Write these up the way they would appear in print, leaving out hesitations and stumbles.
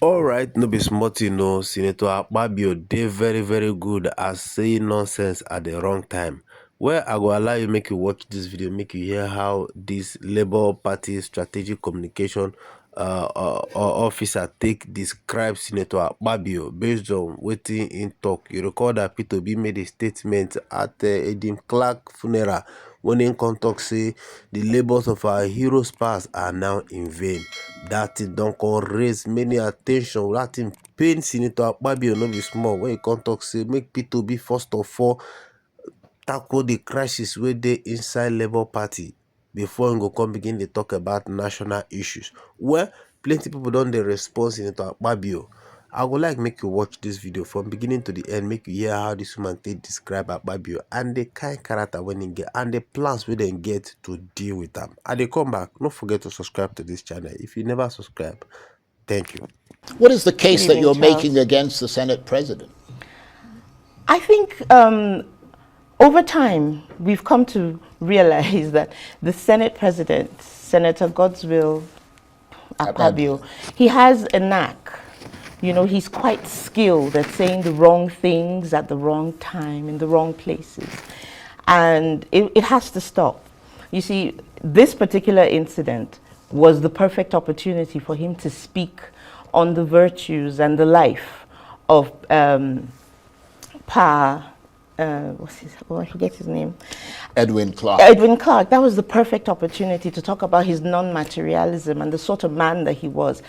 All right, no be smart, Senator Akpabio, they very good at saying nonsense at the wrong time. Well, I will allow you make you watch this video, make you hear how this Labour Party strategic communication officer take describe Senator Akpabio based on wetin in talk. You recall that Peter B made a statement at Edim Clark funeral when in come talk say the labours of our heroes past are now in vain. That thing don come raise many attention. That thing pain Senator Akpabio no be small when he come talk say make Peter B first of all tackle the crisis wey dey inside Labour Party before im go come begin dey talk about national issues. Well, plenty people don dey respond Senator Akpabio. I go like make you watch this video from beginning to the end, make you hear how this woman take describe Akpabio and the kind character wey im get and the plans wey dem get to deal with am. I dey come back. No forget to subscribe to this channel if you never subscribe. Thank you. What is the case Good that evening, you're Charles. making against the Senate president? I think over time, we've come to realize that the Senate president, Senator Godswill Akpabio, he has a knack. You know, he's quite skilled at saying the wrong things at the wrong time, in the wrong places. And it has to stop. You see, this particular incident was the perfect opportunity for him to speak on the virtues and the life of I forget his name. Edwin Clark. Edwin Clark. That was the perfect opportunity to talk about his non-materialism and the sort of man that he was.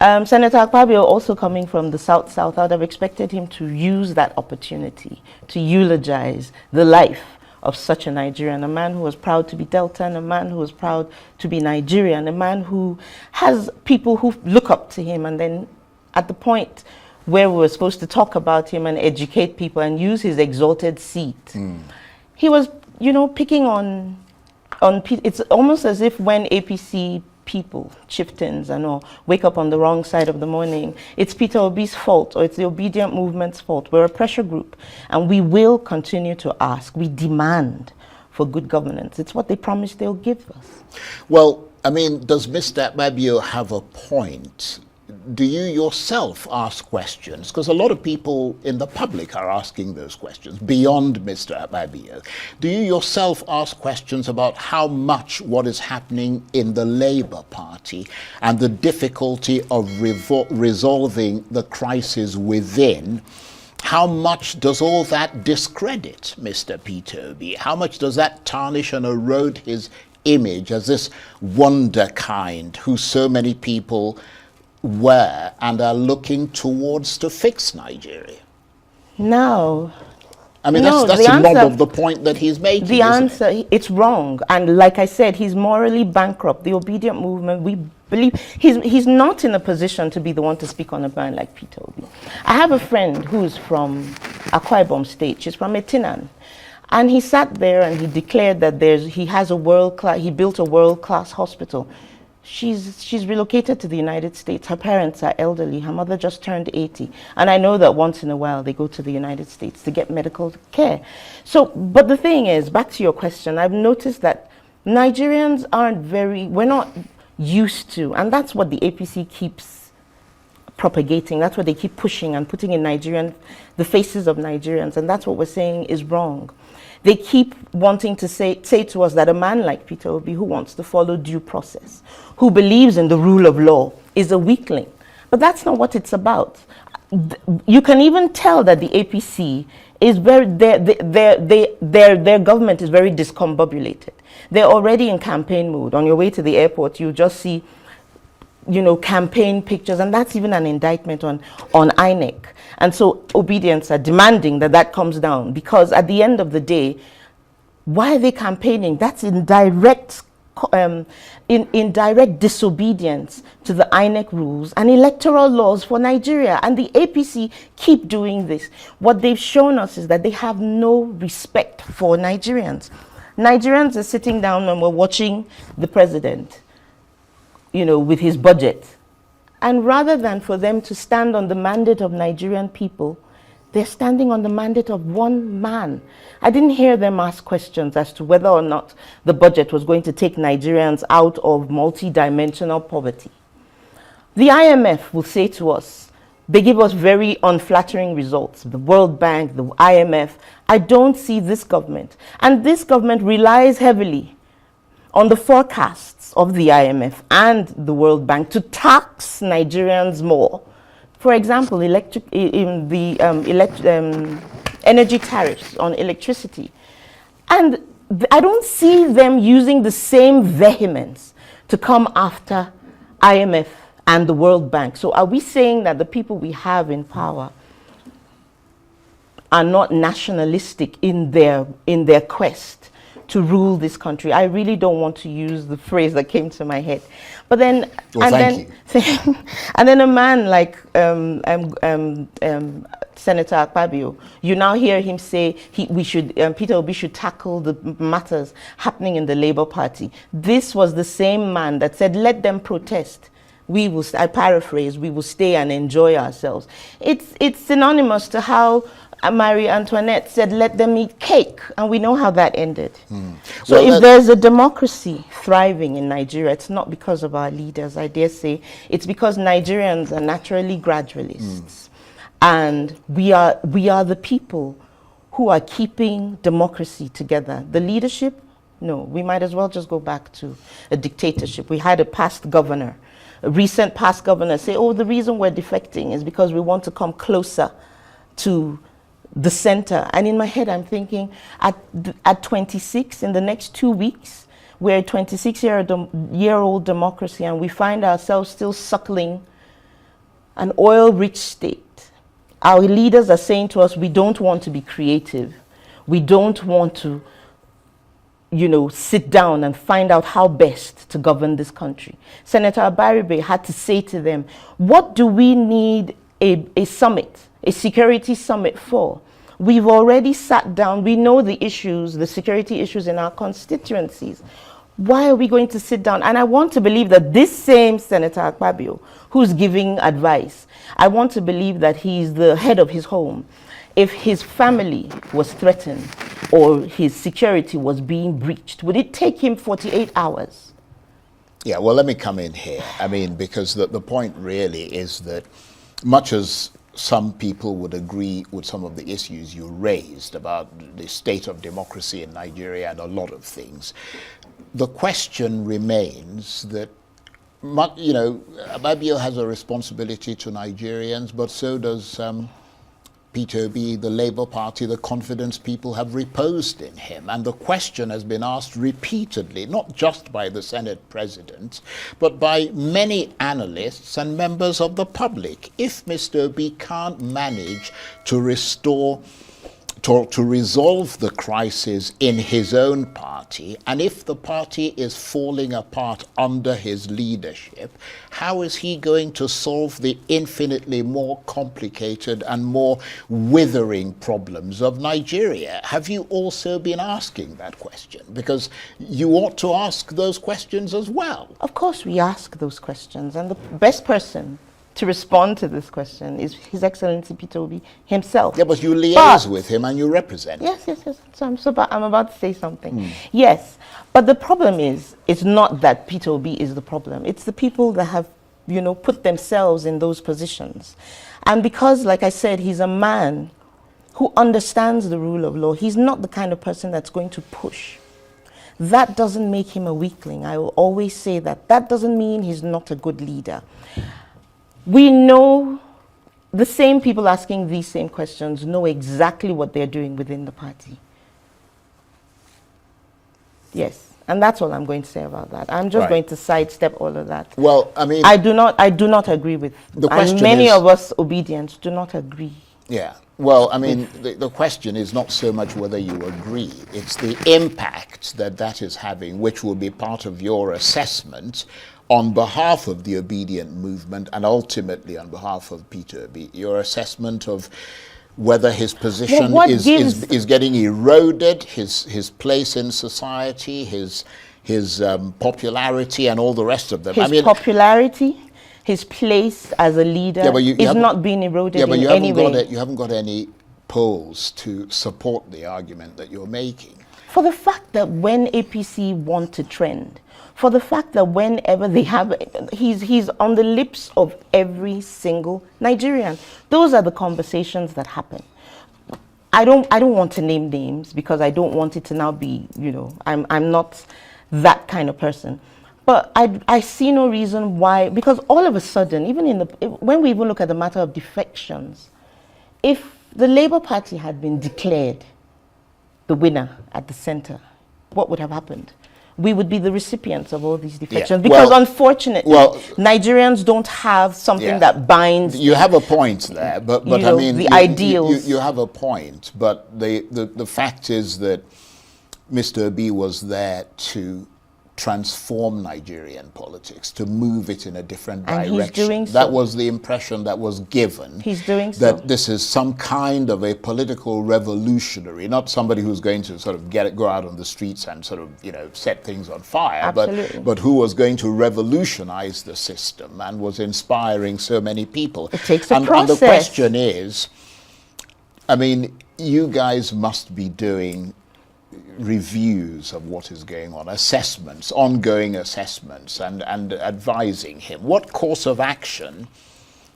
Senator Akpabio, also coming from the South, I would have expected him to use that opportunity to eulogize the life of such a Nigerian, a man who was proud to be Deltan, a man who was proud to be Nigerian, a man who has people who look up to him. And then at the point where we were supposed to talk about him and educate people and use his exalted seat, he was, you know, picking on it's almost as if when APC people, chieftains and all, wake up on the wrong side of the morning, it's Peter Obi's fault or it's the obedient movement's fault. We're a pressure group and we will continue to ask. We demand for good governance. It's what they promised they'll give us. Well, I mean, does Mr. Akpabio have a point? Do you yourself ask questions? Because a lot of people in the public are asking those questions beyond Mr. Akpabio. Do you yourself ask questions about how much what is happening in the Labour Party and the difficulty of resolving the crisis within, how much does all that discredit Mr. Peter Obi? How much does that tarnish and erode his image as this wonderkind who so many people were and are looking towards to fix Nigeria? No. I mean, No, that's the a mob answer- of the point that he's making. The isn't answer, it's wrong. And like I said, he's morally bankrupt. The obedient movement, we believe, he's not in a position to be the one to speak on a man like Peter Obi. I have a friend who's from Akpabio State. She's from N0nS. And he sat there and he declared that he built a world-class hospital. She's relocated to the United States. Her parents are elderly. Her mother just turned 80. And I know that once in a while they go to the United States to get medical care. So, but the thing is, back to your question, I've noticed that Nigerians we're not used to, and that's what the APC keeps propagating. That's what they keep pushing and putting in the faces of Nigerians. And that's what we're saying is wrong. They keep wanting to say to us that a man like Peter Obi, who wants to follow due process, who believes in the rule of law, is a weakling. But that's not what it's about. You can even tell that the APC is their government is very discombobulated. They're already in campaign mode. On your way to the airport, you just see, you know, campaign pictures, and that's even an indictment on INEC. And so obedience are demanding that comes down, because at the end of the day, why are they campaigning? That's in direct disobedience to the INEC rules and electoral laws for Nigeria. And the APC keep doing this. What they've shown us is that they have no respect for Nigerians. Nigerians are sitting down and we're watching the president, you know, with his budget. And rather than for them to stand on the mandate of Nigerian people, they're standing on the mandate of one man. I didn't hear them ask questions as to whether or not the budget was going to take Nigerians out of multi-dimensional poverty. The IMF will say to us, they give us very unflattering results. The World Bank, the IMF. I don't see this government. And this government relies heavily on the forecasts of the IMF and the World Bank to tax Nigerians more. For example, energy tariffs on electricity. And I don't see them using the same vehemence to come after IMF and the World Bank. So are we saying that the people we have in power are not nationalistic in their quest to rule this country? I really don't want to use the phrase that came to my head. But then, well, thank you. and then a man like Senator Akpabio, you now hear him say Peter Obi should tackle the matters happening in the Labour Party. This was the same man that said, let them protest. We will, I paraphrase, we will stay and enjoy ourselves. It's synonymous to how Marie Antoinette said, let them eat cake. And we know how that ended. So well, if there's a democracy thriving in Nigeria, it's not because of our leaders, I dare say. It's because Nigerians are naturally gradualists. And we are the people who are keeping democracy together. The leadership, no, we might as well just go back to a dictatorship. We had a past governor, a recent past governor say, oh, the reason we're defecting is because we want to come closer to the center. And in my head, I'm thinking, at 26, in the next 2 weeks, we're a 26-year-old democracy, and we find ourselves still suckling an oil-rich state. Our leaders are saying to us, we don't want to be creative. We don't want to, sit down and find out how best to govern this country. Senator Abaribe had to say to them, what do we need a summit, a security summit for? We've already sat down. We know the issues, the security issues in our constituencies. Why are we going to sit down? And I want to believe that this same Senator Akpabio, who's giving advice, I want to believe that he's the head of his home. If his family was threatened or his security was being breached, would it take him 48 hours? Yeah, well, let me come in here. I mean, because the point really is that much as some people would agree with some of the issues you raised about the state of democracy in Nigeria and a lot of things, the question remains that, Akpabio has a responsibility to Nigerians, but so does Peter Obi, the Labour Party, the confidence people have reposed in him. And the question has been asked repeatedly, not just by the Senate President, but by many analysts and members of the public. If Mr. Obi can't manage to resolve the crisis in his own party, and if the party is falling apart under his leadership, how is he going to solve the infinitely more complicated and more withering problems of Nigeria? Have you also been asking that question? Because you ought to ask those questions as well. Of course we ask those questions, and the best person to respond to this question is His Excellency Peter Obi himself. Yeah, but you liaise with him and you represent him. Yes. So I'm about to say something. Yes, but the problem is, it's not that Peter Obi is the problem. It's the people that have, put themselves in those positions. And because, like I said, he's a man who understands the rule of law, he's not the kind of person that's going to push. That doesn't make him a weakling. I will always say that. That doesn't mean he's not a good leader. We know the same people asking these same questions know exactly what they're doing within the party. Yes, and that's all I'm going to say about that. I'm just going to sidestep all of that. Well, I mean, I do not agree with. The question and many of us obedient do not agree. Yeah. Well, I mean, the question is not so much whether you agree. It's the impact that is having, which will be part of your assessment on behalf of the obedient movement and ultimately on behalf of Peter Obi. Your assessment of whether his position is getting eroded, his place in society, his popularity and all the rest of them. His popularity, his place as a leader is not being eroded in any way. You haven't got any polls to support the argument that you're making. For the fact that when APC want to trend, for the fact that whenever they have, he's on the lips of every single Nigerian. Those are the conversations that happen. I don't want to name names because I don't want it to now be, you know, I'm not that kind of person. But I see no reason why, because all of a sudden, even when we even look at the matter of defections, if the Labour Party had been declared the winner at the center, what would have happened? We would be the recipients of all these defections, because unfortunately, Nigerians don't have something that binds. You have a point there, but I mean, the ideals. You have a point, but the fact is that Mr. Obi was there to transform Nigerian politics, to move it in a different direction. He's doing so. That was the impression that was given. He's doing so. That this is some kind of a political revolutionary, not somebody who's going to sort of go out on the streets and sort of, you know, set things on fire, Absolutely. but who was going to revolutionize the system and was inspiring so many people. It takes a process. And the question is, I mean, you guys must be doing reviews of what is going on, assessments, ongoing assessments, and advising him. What course of action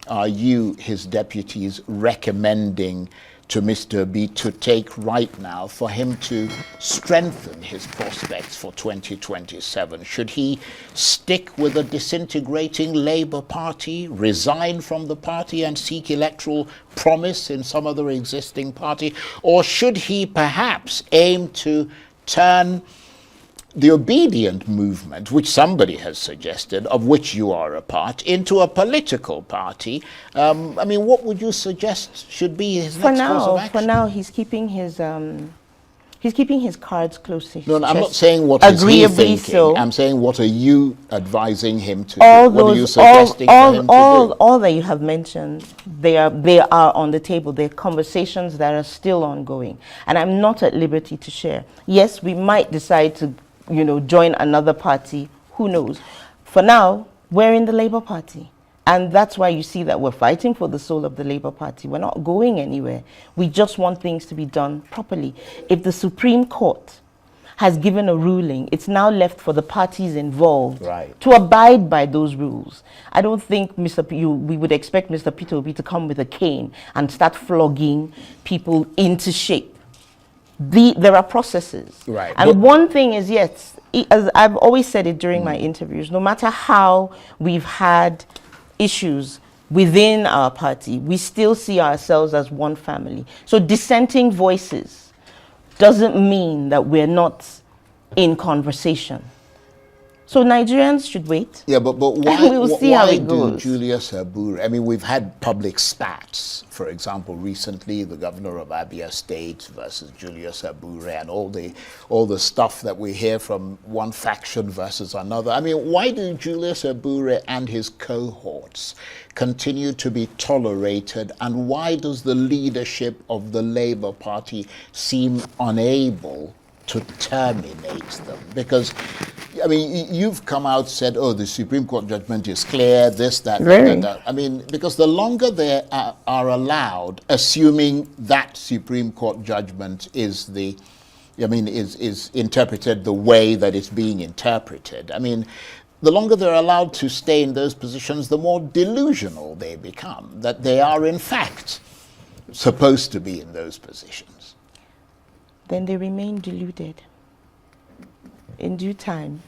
are you, his deputies, recommending to Mr. Obi to take right now for him to strengthen his prospects for 2027? Should he stick with a disintegrating Labour Party, resign from the party and seek electoral promise in some other existing party? Or should he perhaps aim to turn the obedient movement, which somebody has suggested, of which you are a part, into a political party? I mean, what would you suggest should be his next course of action? For now, he's keeping his cards close to his No, chest. I'm not saying what is he thinking. So. I'm saying, what are you advising him to all do? Those, what are you suggesting for him to do? All that you have mentioned, they are on the table. They're conversations that are still ongoing, and I'm not at liberty to share. Yes, we might decide to, you know, join another party. Who knows? For now, we're in the Labour Party. And that's why you see that we're fighting for the soul of the Labour Party. We're not going anywhere. We just want things to be done properly. If the Supreme Court has given a ruling, it's now left for the parties involved to abide by those rules. I don't think we would expect Mr. Peter Obi to come with a cane and start flogging people into shape. There are processes. Right. And one thing is, yes, as I've always said it during my interviews, no matter how we've had issues within our party, we still see ourselves as one family. So dissenting voices doesn't mean that we're not in conversation. So Nigerians should wait. Yeah, but why, we will see how it do goes. Julius Abure? I mean, we've had public spats, for example, recently, the governor of Abia State versus Julius Abure, and all the stuff that we hear from one faction versus another. I mean, why do Julius Abure and his cohorts continue to be tolerated, and why does the leadership of the Labour Party seem unable to terminate them? Because, I mean, you've come out, said, oh, the Supreme Court judgment is clear, this, that, that. I mean, because the longer they are allowed, assuming that Supreme Court judgment is is interpreted the way that it's being interpreted, I mean, the longer they're allowed to stay in those positions, the more delusional they become, that they are, in fact, supposed to be in those positions. Then they remain deluded. In due time,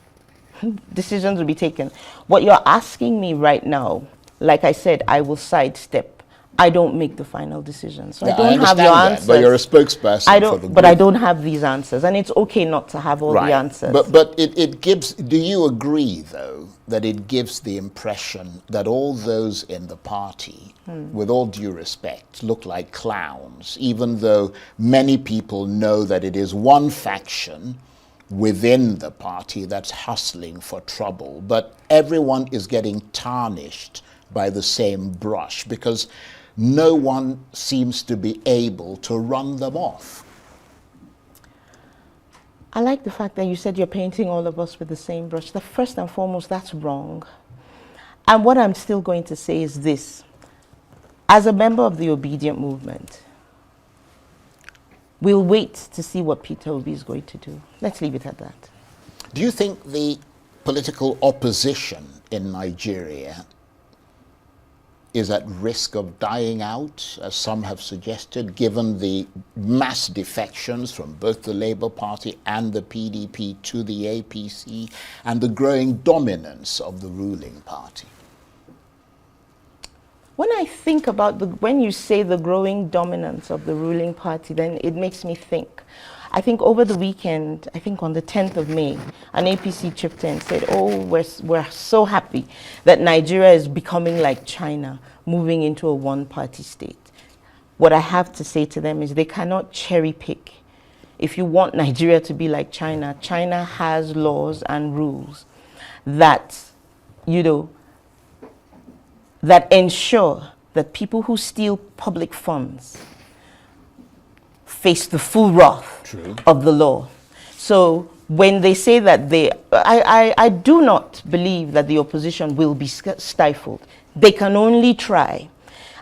decisions will be taken. What you're asking me right now, like I said, I will sidestep. I don't make the final decision. So Yeah, I don't have your answers. But you're a spokesperson for the group. But I don't have these answers. And it's okay not to have all the answers. But it gives, do you agree, though, that it gives the impression that all those in the party, with all due respect, look like clowns, even though many people know that it is one faction within the party that's hustling for trouble, but everyone is getting tarnished by the same brush because no one seems to be able to run them off? I like the fact that you said you're painting all of us with the same brush. First and foremost, that's wrong. And what I'm still going to say is this. As a member of the obedient movement, we'll wait to see what Peter Obi is going to do. Let's leave it at that. Do you think political opposition in Nigeria is at risk of dying out, as some have suggested, given the mass defections from both the Labour Party and the PDP to the APC and the growing dominance of the ruling party? When I think about when you say the growing dominance of the ruling party, then it makes me think. I think over the weekend, I think on the 10th of May, an APC chieftain said, oh, we're so happy that Nigeria is becoming like China, moving into a one-party state. What I have to say to them is they cannot cherry pick. If you want Nigeria to be like China, China has laws and rules that, you know, that ensure that people who steal public funds face the full wrath of the law. So when they say that I do not believe that the opposition will be stifled. They can only try.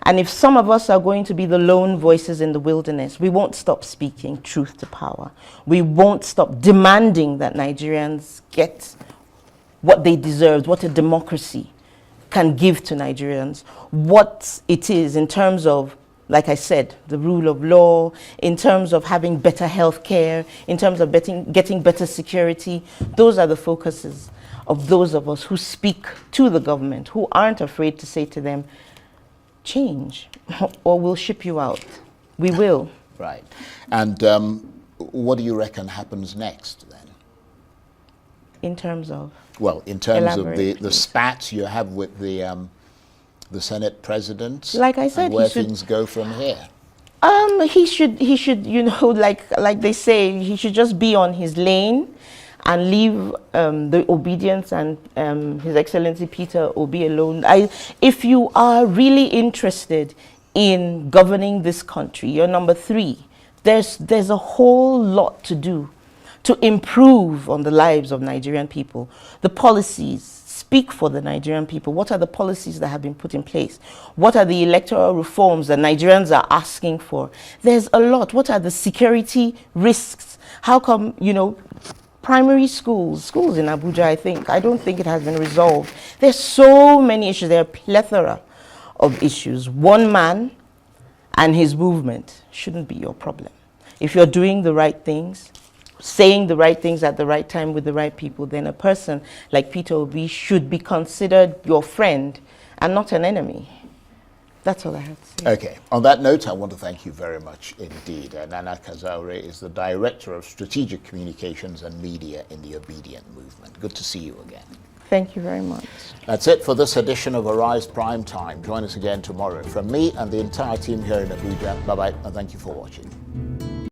And if some of us are going to be the lone voices in the wilderness, we won't stop speaking truth to power. We won't stop demanding that Nigerians get what they deserve, what a democracy can give to Nigerians, what it is in terms of, like I said, the rule of law, in terms of having better health care, in terms of getting better security. Those are the focuses of those of us who speak to the government, who aren't afraid to say to them, change, or we'll ship you out. We will. Right. And what do you reckon happens next then? In terms of? Well, in terms of Elaborate, the spats you have with the Senate president, like I said, and where things go from here. He should, you know, like they say, he should just be on his lane and leave the obedience and His Excellency Peter Obi alone. If you are really interested in governing this country, you're number 3. There's a whole lot to do to improve on the lives of Nigerian people. The policies speak for the Nigerian people. What are the policies that have been put in place? What are the electoral reforms that Nigerians are asking for? There's a lot. What are the security risks? How come, you know, primary schools in Abuja, I don't think it has been resolved. There's so many issues. There are a plethora of issues. One man and his movement shouldn't be your problem. If you're doing the right things, saying the right things at the right time with the right people, then a person like Peter Obi should be considered your friend and not an enemy. That's all I have to say. Okay. On that note, I want to thank you very much indeed. Nana Kazaure is the Director of Strategic Communications and Media in the Obedient Movement. Good to see you again. Thank you very much. That's it for this edition of Arise Prime Time. Join us again tomorrow. From me and the entire team here in Abuja, bye-bye, and thank you for watching.